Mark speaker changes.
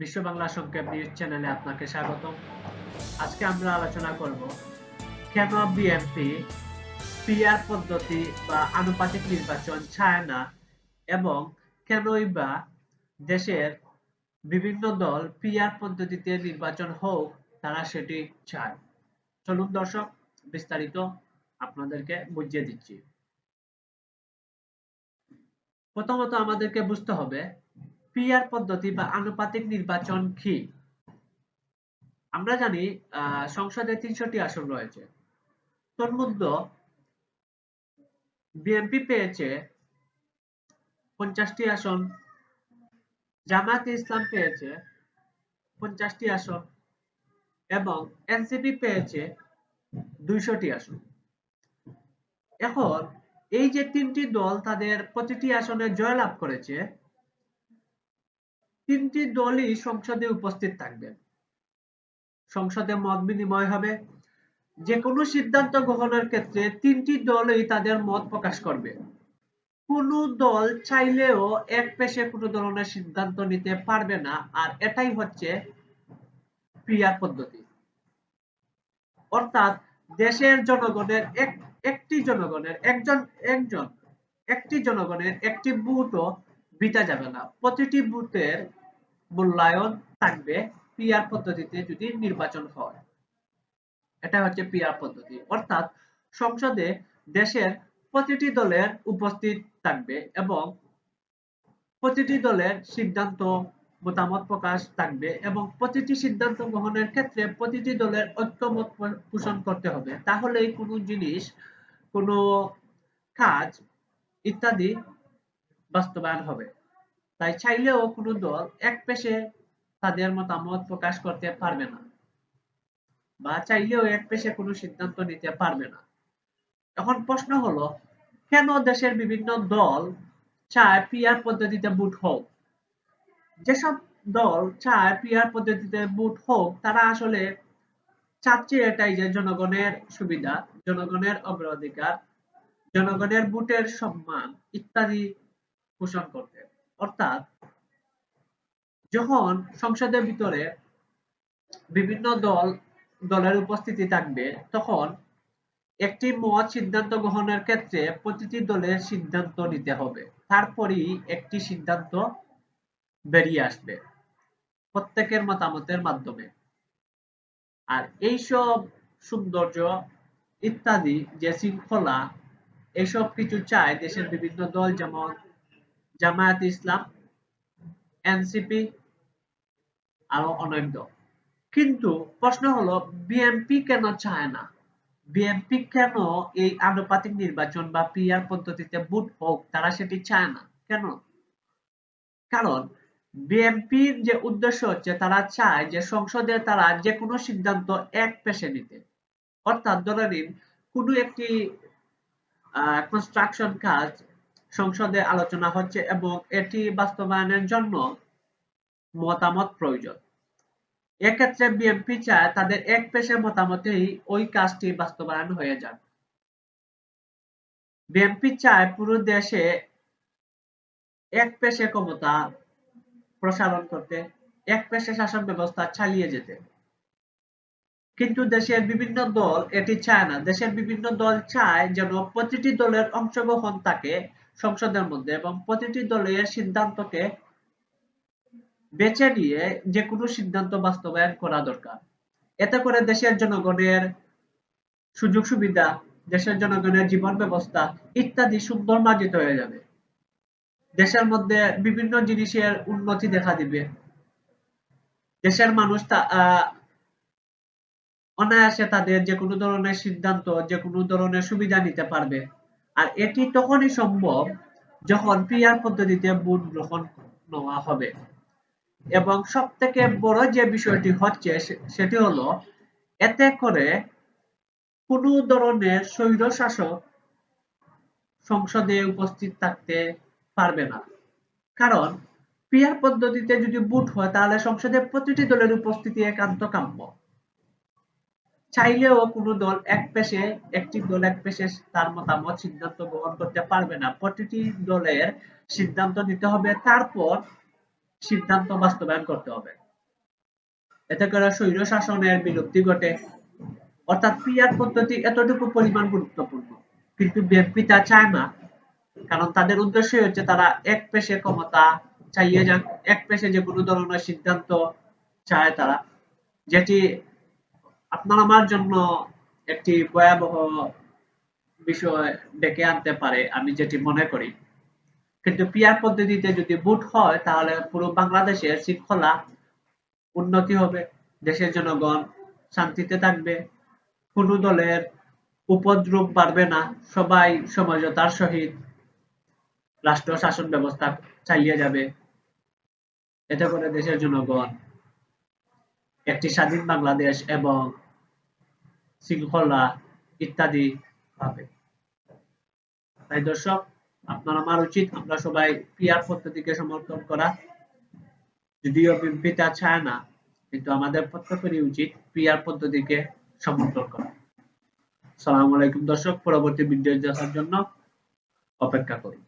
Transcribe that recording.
Speaker 1: বিশ্ব বাংলা সংক্ষেপ নিউজ চ্যানেলে আপনাকে স্বাগতম। আজকে আমরা আলোচনা করব কেন বিএনপি পিআর পদ্ধতি বা আনুপাতিক নির্বাচন চায় না এবং কেনই বা দেশের বিভিন্ন দল পিআর পদ্ধতিতে নির্বাচন হোক তারা সেটি চায়। চলুন দর্শক বিস্তারিত আপনাদেরকে বুঝিয়ে দিচ্ছি। প্রথমত আমাদেরকে বুঝতে হবে পিআর পদ্ধতি বা আনুপাতিক নির্বাচন কি। আমরা জানি সংসদে ৩০০টি আসন রয়েছে। তন্মধ্যে বিএনপি পেয়েছে ৫০টি আসন, জামায়াতে ইসলাম পেয়েছে ৫০টি আসন এবং এনসিপি পেয়েছে ২০০টি আসন। এখন এই যে তিনটি দল তাদের প্রতিটি আসনে জয়লাভ করেছে, তিনটি দলই সংসদে উপস্থিত থাকবেন। সংসদে মত বিনিময় হবে। যে কোনো সিদ্ধান্ত গ্রহণের ক্ষেত্রে তিনটি দলই তাদের মত প্রকাশ করবে। কোন দল চাইলেও এক পেশে কোনো ধরনের সিদ্ধান্ত নিতে পারবে না, আর এটাই হচ্ছে পিআর পদ্ধতি। অর্থাৎ দেশের জনগণের একটি জনগণের একটি ভোটও বৃথা যাবে না। প্রতিটি ভোটের মূল্যায়ন থাকবে পিআর পদ্ধতিতে যদি নির্বাচন হয়। এটা হচ্ছে পিআর পদ্ধতি। অর্থাৎ সংসদে দেশের প্রতিটি দলের উপস্থিত থাকবে এবং প্রতিটি দলের সিদ্ধান্ত মতামত প্রকাশ থাকবে এবং প্রতিটি সিদ্ধান্ত গ্রহণের ক্ষেত্রে প্রতিটি দলের ঐক্যমত পোষণ করতে হবে। তাহলেই কোনো জিনিস, কোনো কাজ ইত্যাদি বাস্তবায়ন হবে। তাই চাইলেও কোনো দল একপেশে তাদের মতামত প্রকাশ করতে পারবে না বা চাইলেও একপেশে কোনো সিদ্ধান্ত নিতে পারবে না। এখন প্রশ্ন হলো, কেন দেশের বিভিন্ন দল চায় পিআর পদ্ধতিতে ভোট হোক? যেসব দল চায় পিআর পদ্ধতিতে ভোট হোক তারা আসলে চাচ্ছে এটাই যে জনগণের সুবিধা, জনগণের অগ্রাধিকার, জনগণের ভোটের সম্মান ইত্যাদি পোষণ করতে। অর্থাৎ যখন সংসদের ভিতরে বিভিন্ন দলের উপস্থিতি থাকবে তখন একটি মত সিদ্ধান্ত গ্রহণের ক্ষেত্রে প্রতিটি দলের সিদ্ধান্ত নিতে হবে, তারপরই একটি সিদ্ধান্ত বেরিয়ে আসবে প্রত্যেকের মতামতের মাধ্যমে। আর এইসব সৌন্দর্য ইত্যাদি যে শৃঙ্খলা, এসব কিছু চায় দেশের বিভিন্ন দল, যেমন জামায়াতে ইসলাম, এনসিপি, আরো অনেক দল। কিন্তু প্রশ্ন হলো বিএনপি কেন চায় না? বিএনপি কেন এই আনুপাতিক নির্বাচন বা পিআর পদ্ধতিতে ভোট হোক তারা সেটি চায় না? কেন? কারণ বিএনপির যে উদ্দেশ্য হচ্ছে তারা চায় যে সংসদে তারা যে কোনো সিদ্ধান্ত এক পেশে নিতে। অর্থাৎ ধরে নিন কোনো একটি কনস্ট্রাকশন কাজ সংসদে আলোচনা হচ্ছে এবং এটি বাস্তবায়নের জন্য মতামত প্রয়োজন। এক্ষেত্রে বিএনপি চায় তাদের এক পেশে মতামতেই ওই কাজটি বাস্তবায়ন হয়ে যাক। বিএনপি চায় পুরো দেশে এক পেশে ক্ষমতা প্রসারণ করতে, এক পেশে শাসন ব্যবস্থা চালিয়ে যেতে। কিন্তু দেশের বিভিন্ন দল এটি চায় না। দেশের বিভিন্ন দল চায় যেন প্রতিটি দলের অংশগ্রহণ থাকে সংসদের মধ্যে এবং প্রতিটি দলের সিদ্ধান্তকে বেছে নিয়ে যে কোনো সিদ্ধান্ত বাস্তবায়ন করা দরকার। এতে করে দেশের জনগণের সুযোগ সুবিধা, দেশের জনগণের জীবন ব্যবস্থা ইত্যাদি সুন্দর মার্জিত হয়ে যাবে। দেশের মধ্যে বিভিন্ন জিনিসের উন্নতি দেখা দিবে। দেশের মানুষ অনায়াসে তাদের যে কোনো ধরনের সিদ্ধান্ত, যে কোনো ধরনের সুবিধা নিতে পারবে। আর এটি তখনই সম্ভব যখন পিআর পদ্ধতিতে ভোট গ্রহণ নেওয়া হবে। এবং সবথেকে বড় যে বিষয়টি হচ্ছে সেটি হলো এতে করে কোনো ধরনের স্বৈরশাসক সংসদে উপস্থিত থাকতে পারবে না। কারণ পিআর পদ্ধতিতে যদি ভোট হয় তাহলে সংসদে প্রতিটি দলের উপস্থিতি একান্ত কাম্য। চাইলেও কোনো দল একটি দল এক পেশে তার মতামত সিদ্ধান্ত গ্রহণ করতে পারবে না। প্রতিটি দলের সিদ্ধান্ত নিতে হবে, তারপর সিদ্ধান্ত বাস্তবায়ন করতে হবে। এতে করে স্বৈর শাসনের বিলুপ্তি ঘটে। অর্থাৎ পিআর পদ্ধতি এতটুকু পরিমাণ গুরুত্বপূর্ণ, কিন্তু বিএনপি তা চায় না। কারণ তাদের উদ্দেশ্য হচ্ছে তারা এক পেশে ক্ষমতা চালিয়ে যান, এক পেশে যে কোনো ধরনের সিদ্ধান্ত চায় তারা, যেটি আপনার আমার জন্য একটি ভয়াবহ বিষয় ডেকে আনতে পারে, আমি যেটি মনে করি। কিন্তু পিআর পদ্ধতিতে যদি ভোট হয় তাহলে পুরো বাংলাদেশের শৃঙ্খলা উন্নতি হবে, দেশের জনগণ শান্তিতে থাকবে, কোনো দলের উপদ্রব বাড়বে না, সবাই সমঝোতার সহিত রাষ্ট্র শাসন ব্যবস্থা চালিয়ে যাবে। এতে করে দেশের জনগণ একটি স্বাধীন বাংলাদেশ এবং শৃঙ্খলা ইত্যাদি পাবে। তাই দর্শক, আপনার আমার উচিত আমরা সবাই পিআর পদ্ধতিকে সমর্থন করা। যদিও বিএনপি তা চায় না, কিন্তু আমাদের প্রত্যেকেরই উচিত পিআর পদ্ধতিকে সমর্থন করা। আসসালামু আলাইকুম দর্শক, পরবর্তী ভিডিও দেখার জন্য অপেক্ষা করুন।